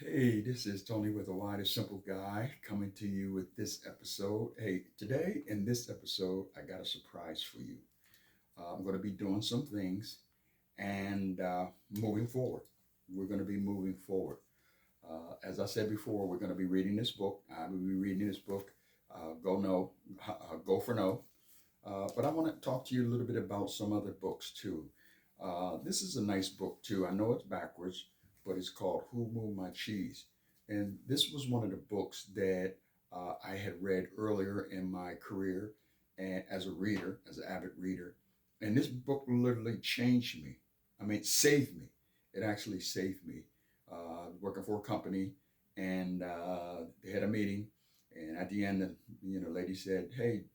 Hey, this is Tony with a Why the Simple Guy coming to you with this episode. Hey, today in this episode, I got a surprise for you. I'm going to be doing some things and moving forward. We're going to be moving forward. As I said before, we're going to be reading this book. I will be reading this book, Go for No. But I want to talk to you a little bit about some other books too. This is a nice book too. I know it's backwards, but it's called Who Moved My Cheese? And this was one of the books that I had read earlier in my career and as a reader, as an avid reader. And this book literally changed me. I mean, saved me. It actually saved me. Working for a company, and they had a meeting, and at the end, the lady said, "Hey,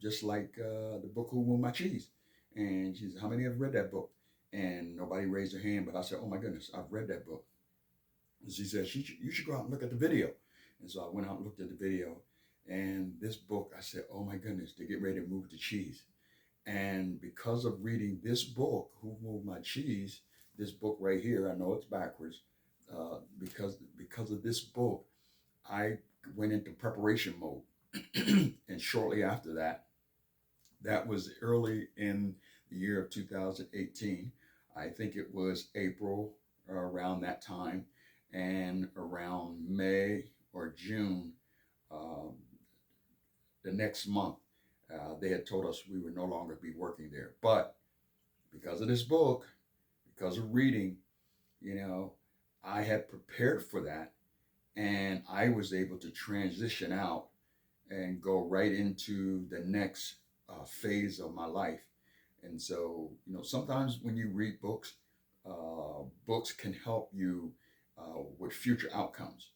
just like the book Who Moved My Cheese." And she said, "How many have read that book?" And nobody raised their hand, but I said, "Oh my goodness, I've read that book." And she said, "You should go out and look at the video." And so I went out and looked at the video. And this book, I said, "Oh my goodness, they get ready to move the cheese." And because of reading this book, Who Moved My Cheese, this book right here, I know it's backwards, because of this book, I went into preparation mode. And shortly after that, that was early in the year of 2018. I think it was April around that time, and around May or June, um, the next month, they had told us we would no longer be working there. But because of this book, because of reading, you know, I had prepared for that, and I was able to transition out and go right into the next phase of my life. And so, sometimes when you read books, books can help you with future outcomes.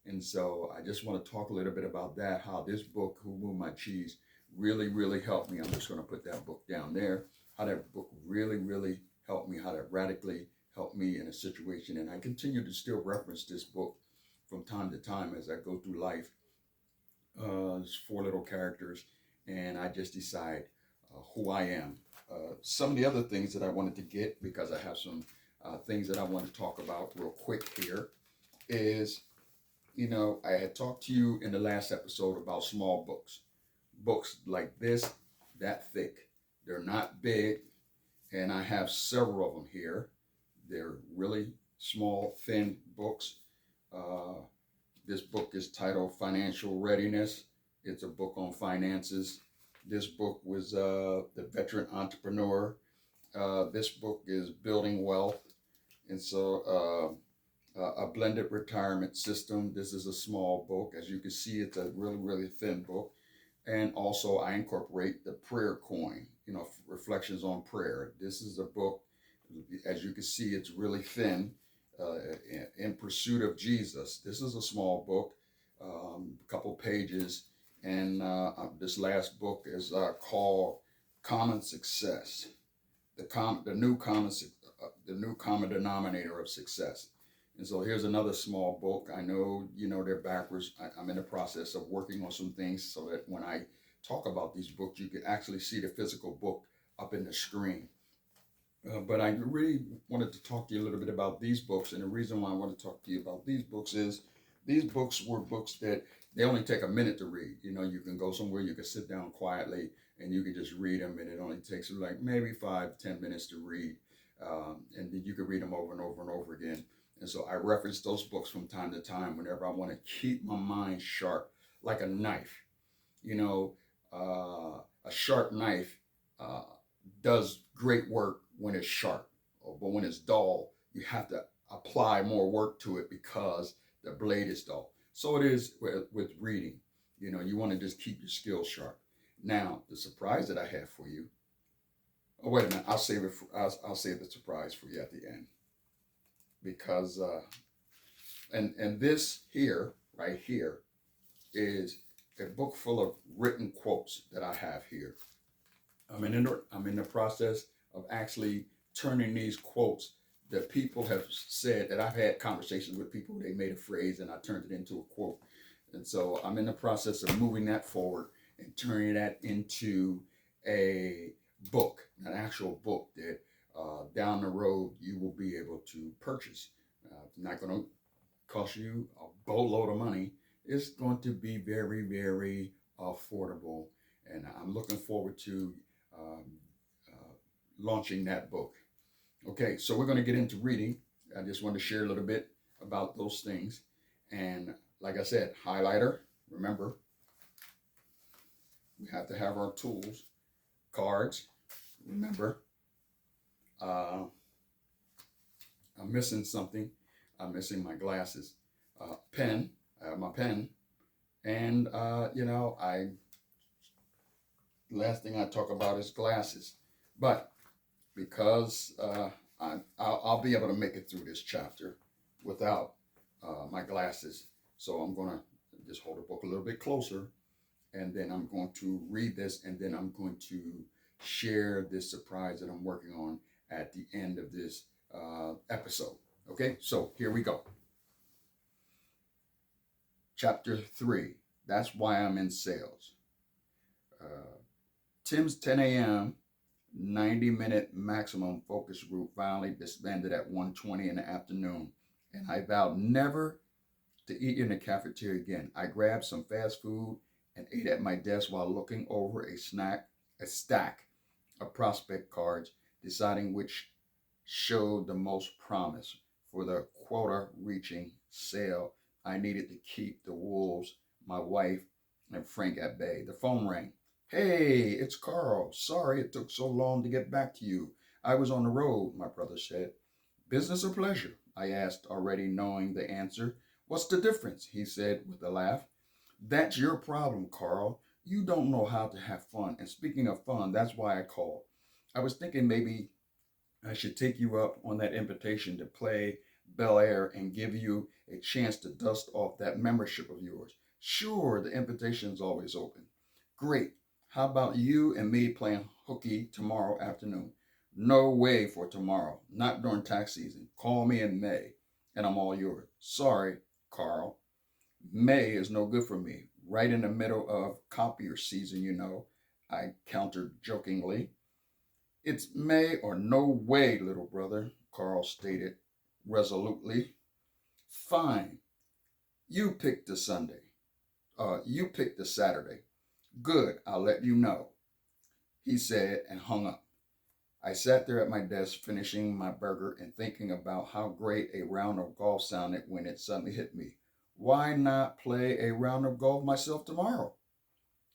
And so I just want to talk a little bit about that, how this book, Who Moved My Cheese, really, really helped me. I'm just going to put that book down there. How that book really, really helped me, how that radically helped me in a situation. And I continue to still reference this book from time to time as I go through life. There's four little characters, and I just decide who I am. Some of the other things that I wanted to get, because I have some things that I want to talk about real quick here, is I had talked to you in the last episode about small books, books like this, that thick. They're not big, and I have several of them here. They're really small, thin books. Uh, this book is titled Financial Readiness. It's a book on finances. This book was The Veteran Entrepreneur. This book is Building Wealth. And so a blended retirement system. This is a small book. As you can see, it's a really, really thin book. And also I incorporate the prayer coin, reflections on prayer. This is a book, as you can see, it's really thin. uh, in Pursuit of Jesus. This is a small book, a couple pages, and this last book is called Common Success, the new common denominator of success. And so here's another small book. I know they're backwards. I'm in the process of working on some things so that when I talk about these books, you can actually see the physical book up in the screen. But I really wanted to talk to you a little bit about these books. And the reason why I want to talk to you about these books is these books were books that they only take a minute to read. You can go somewhere, you can sit down quietly, and you can just read them. And it only takes like maybe 5-10 minutes to read. And then you can read them over and over and over again. And so I reference those books from time to time whenever I want to keep my mind sharp, like a knife. You know, a sharp knife uh, does great work when it's sharp, but when it's dull, you have to apply more work to it because the blade is dull. So it is with reading. You want to just keep your skills sharp. Now, the surprise that I have for you. Oh, wait a minute. I'll save it. I'll save the surprise for you at the end because and this here, right here, is a book full of written quotes that I have here. I'm in the process of actually turning these quotes that people have said, that I've had conversations with people. They made a phrase and I turned it into a quote. And so I'm in the process of moving that forward and turning that into a book, an actual book that down the road you will be able to purchase. I'm not going to cost you a boatload of money, it's going to be very, very affordable. And I'm looking forward to um, launching that book. Okay, so we're going to get into reading. I just want to share a little bit about those things. And like I said, highlighter, remember, we have to have our tools, cards, remember, uh, I'm missing something. I'm missing my glasses. Pen, I have my pen. And, last thing I talk about is glasses. But because I'll be able to make it through this chapter without my glasses. So I'm going to just hold the book a little bit closer, and then I'm going to read this, and then I'm going to share this surprise that I'm working on at the end of this episode. Okay, so here we go. Chapter 3. That's why I'm in sales. Tim's 10 a.m. 90-minute maximum focus group finally disbanded at 1:20 in the afternoon, and I vowed never to eat in the cafeteria again. I grabbed some fast food and ate at my desk while looking over a stack of prospect cards, deciding which showed the most promise for the quota reaching sale. I needed to keep the wolves, my wife, and Frank at bay. The phone rang. Hey, it's Carl. Sorry it took so long to get back to you. I was on the road, my brother said. Business or pleasure? I asked, already knowing the answer. What's the difference? He said with a laugh. That's your problem, Carl. You don't know how to have fun. And speaking of fun, that's why I called. I was thinking maybe I should take you up on that invitation to play Bel Air and give you a chance to dust off that membership of yours. Sure, the invitation's always open. Great. How about you and me playing hooky tomorrow afternoon? No way for tomorrow. Not during tax season. Call me in May and I'm all yours. Sorry, Carl. May is no good for me. Right in the middle of copier season, I countered jokingly. It's May or no way, little brother, Carl stated resolutely. Fine. You pick the Sunday. You pick the Saturday. Good, I'll let you know, he said and hung up. I sat there at my desk finishing my burger and thinking about how great a round of golf sounded when it suddenly hit me. Why not play a round of golf myself tomorrow?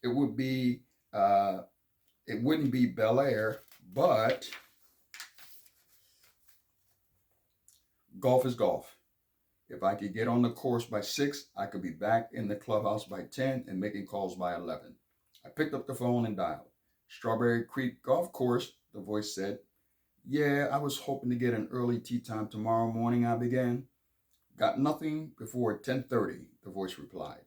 It would be it wouldn't be Bel Air, but golf is golf. If I could get on the course by 6, I could be back in the clubhouse by 10 and making calls by 11. I picked up the phone and dialed. Strawberry Creek Golf Course, the voice said. Yeah, I was hoping to get an early tea time tomorrow morning, I began. Got nothing before 10:30, the voice replied.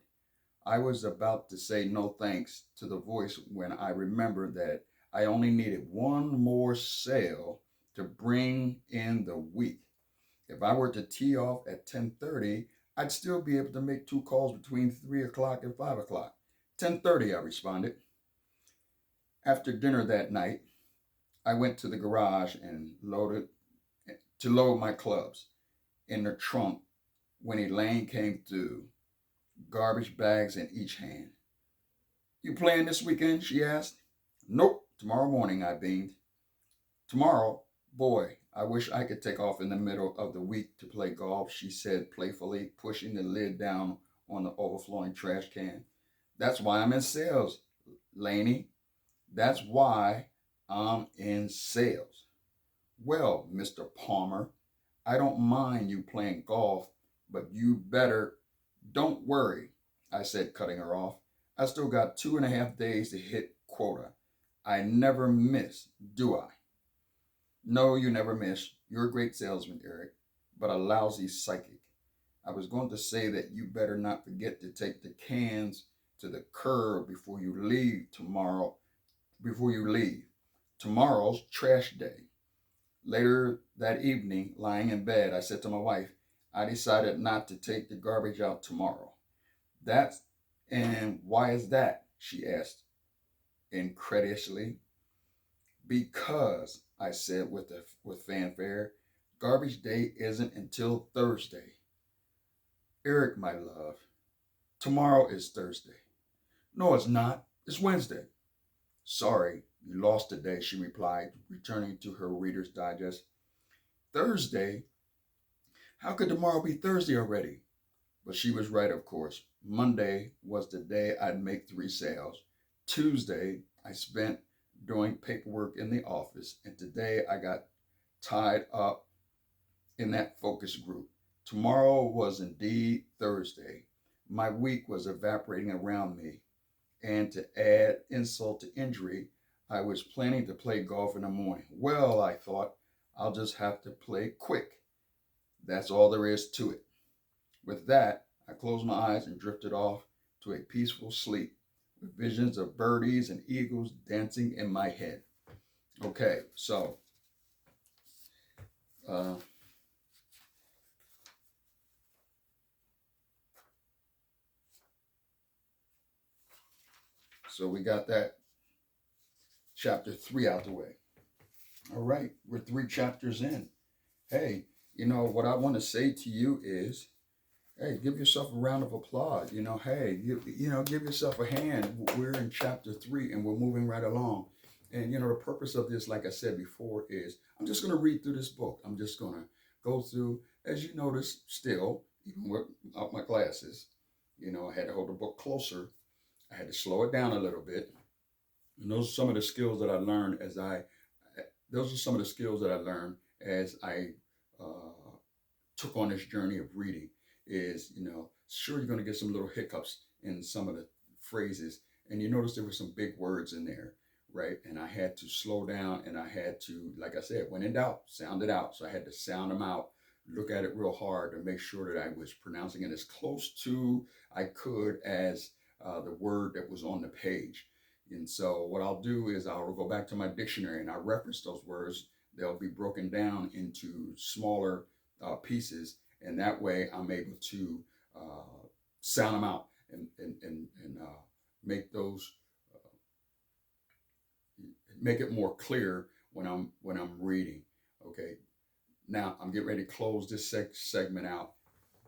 I was about to say no thanks to the voice when I remembered that I only needed one more sale to bring in the week. If I were to tee off at 10:30, I'd still be able to make 2 calls between 3 o'clock and 5 o'clock. 10:30, I responded. After dinner that night, I went to the garage and load my clubs. In the trunk, when Elaine came through, garbage bags in each hand. You playing this weekend? She asked. Nope, tomorrow morning, I beamed. Tomorrow? Boy, I wish I could take off in the middle of the week to play golf, she said playfully, pushing the lid down on the overflowing trash can. That's why I'm in sales, Laney. That's why I'm in sales. Well, Mr. Palmer, I don't mind you playing golf, but you better don't worry, I said, cutting her off. I still got 2.5 days to hit quota. I never miss, do I? No, you never miss. You're a great salesman, Eric, but a lousy psychic. I was going to say that you better not forget to take the cans to the curb before you leave tomorrow. Tomorrow's trash day. Later that evening, lying in bed, I said to my wife, I decided not to take the garbage out tomorrow. And why is that? She asked incredulously. Because, I said with fanfare, garbage day isn't until Thursday. Eric, my love, tomorrow is Thursday. No, it's not. It's Wednesday. Sorry, you lost today, she replied, returning to her Reader's Digest. Thursday? How could tomorrow be Thursday already? But she was right, of course. Monday was the day I'd make 3 sales. Tuesday, I spent doing paperwork in the office. And today, I got tied up in that focus group. Tomorrow was indeed Thursday. My week was evaporating around me. And to add insult to injury, I was planning to play golf in the morning. Well, I thought, I'll just have to play quick. That's all there is to it. With that, I closed my eyes and drifted off to a peaceful sleep with visions of birdies and eagles dancing in my head. Okay, uh, so we got that chapter 3 out the way. All right, we're 3 chapters in. Hey, what I want to say to you is, hey, give yourself a round of applause. Hey, give yourself a hand. We're in chapter 3 and we're moving right along. And the purpose of this, like I said before, is I'm just going to read through this book. I'm just going to go through, as you notice, still, even without my glasses, I had to hold the book closer. I had to slow it down a little bit. And those are some of the skills that I learned those are some of the skills that I learned as I uh, took on this journey of reading. Is, sure, you're going to get some little hiccups in some of the phrases. And you notice there were some big words in there, right? And I had to slow down and I had to, like I said, when in doubt, sound it out. So I had to sound them out, look at it real hard to make sure that I was pronouncing it as close to I could as the word that was on the page. And so what I'll do is I'll go back to my dictionary and I'll reference those words. They'll be broken down into smaller pieces, and that way I'm able to sound them out and make those make it more clear when I'm reading. Okay, now I'm getting ready to close this segment out,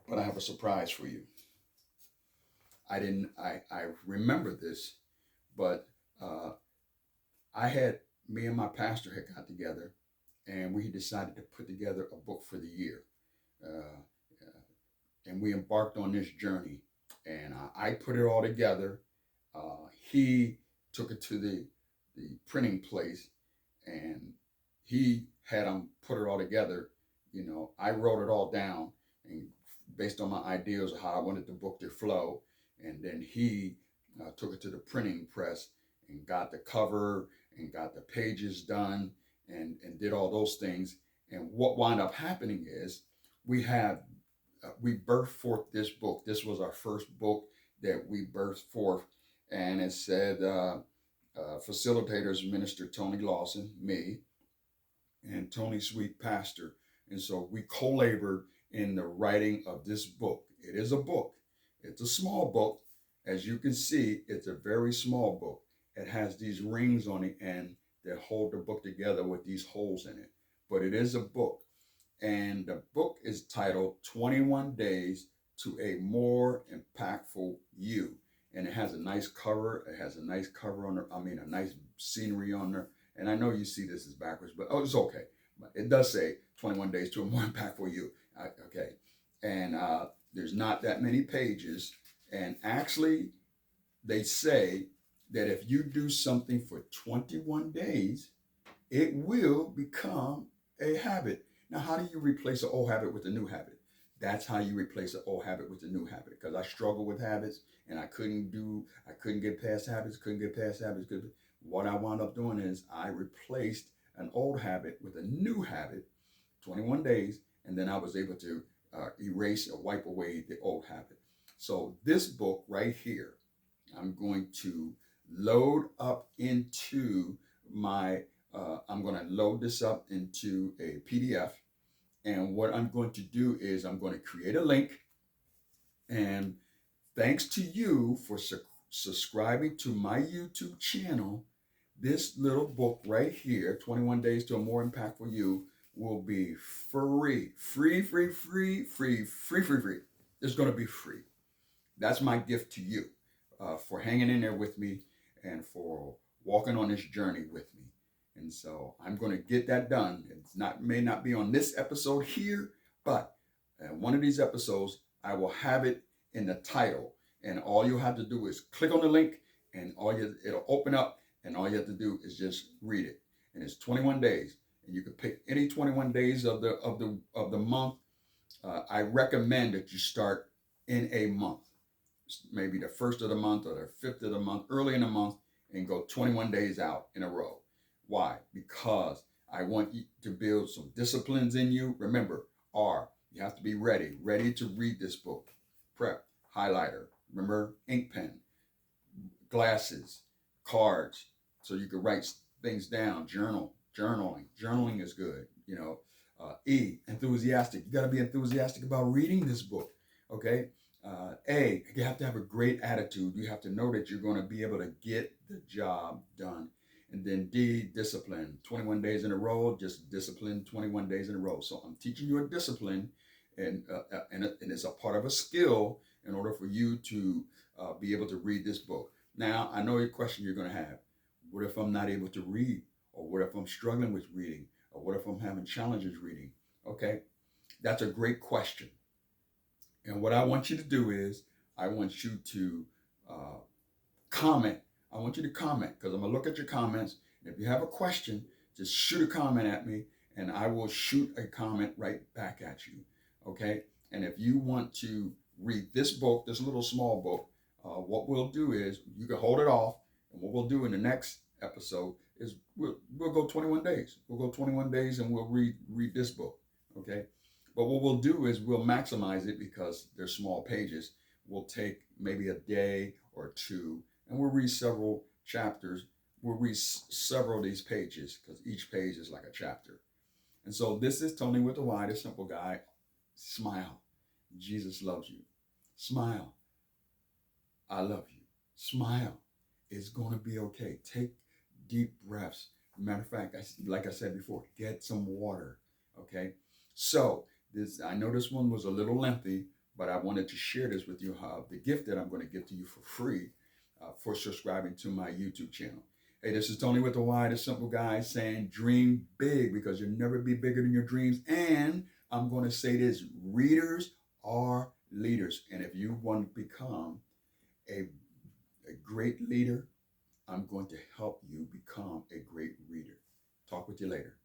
but I have a surprise for you. I remember this, but uh, I had me and my pastor had got together, and we decided to put together a book for the year. Uh, and we embarked on this journey. And I put it all together. He took it to the printing place, and he had them put it all together. I wrote it all down and based on my ideas of how I wanted the book to flow. And then he took it to the printing press and got the cover and got the pages done and did all those things. And what wound up happening is we have we birthed forth this book. This was our first book that we birthed forth, and it said facilitators Minister Tony Lawson, me, and Tony Sweet Pastor. And so we co-labored in the writing of this book. It is a book. It's a small book. As you can see, it's a very small book. It has these rings on the end that hold the book together with these holes in it. But it is a book. And the book is titled 21 Days to a More Impactful You. And it has a nice cover. It has a nice cover on there. I mean, a nice scenery on there. And I know you see this is backwards, but it's okay. But it does say 21 Days to a More Impactful You. Okay. And there's not that many pages. And actually, they say that if you do something for 21 days, it will become a habit. Now, how do you replace an old habit with a new habit? That's how you replace an old habit with a new habit. Because I struggle with habits and I couldn't get past habits, couldn't get past habits. Because what I wound up doing is I replaced an old habit with a new habit, 21 days, and then I was able to erase or wipe away the old habit. So this book right here, I'm going to load up into I'm going to load this up into a PDF. And what I'm going to do is I'm going to create a link. And thanks to you for subscribing to my YouTube channel, this little book right here, 21 Days to a More Impactful You, will be free. Free, free, free, free, free, free, free. is going to be free. That's my gift to you for hanging in there with me and for walking on this journey with me. And so I'm going to get that done. It's not may not be on this episode here, but one of these episodes I will have it in the title, and all you have to do is click on the link, and it'll open up, and all you have to do is just read it. And it's 21 days, and you can pick any 21 days of the month. I recommend that you start in a month, maybe the first of the month or the fifth of the month, early in the month, and go 21 days out in a row. Why? Because I want you to build some disciplines in you. Remember, you have to be ready to read this book. Prep, highlighter, remember, ink pen, glasses, cards, so you can write things down. Journaling is good. Enthusiastic. You got to be enthusiastic about reading this book. Okay. You have to have a great attitude. You have to know that you're going to be able to get the job done. And then D, discipline. 21 days in a row, just discipline 21 days in a row. So I'm teaching you a discipline, and it's a part of a skill in order for you to be able to read this book. Now, I know your question you're going to have. What if I'm not able to read? Or what if I'm struggling with reading? Or what if I'm having challenges reading? Okay, that's a great question. And what I want you to do is, I want you to uh, comment. I want you to comment because I'm going to look at your comments. And if you have a question, just shoot a comment at me and I will shoot a comment right back at you. Okay? And if you want to read this book, this little small book, what we'll do is you can hold it off. And what we'll do in the next episode is we'll go 21 days. We'll go 21 days and we'll read this book. Okay? But what we'll do is we'll maximize it because they're small pages. We'll take maybe a day or two and we'll read several chapters. We'll read several of these pages because each page is like a chapter. And so this is TonY with the Y, the simple guy. Smile. Jesus loves you. Smile. I love you. Smile. It's going to be okay. Take deep breaths. Matter of fact, like I said before, get some water. Okay. So I know this one was a little lengthy, but I wanted to share this with you. The gift that I'm going to give to you for free for subscribing to my YouTube channel. Hey, this is TonY with the Y, the simple guy, saying dream big because you'll never be bigger than your dreams. And I'm going to say this: readers are leaders. And if you want to become a great leader, I'm going to help you become a great reader. Talk with you later.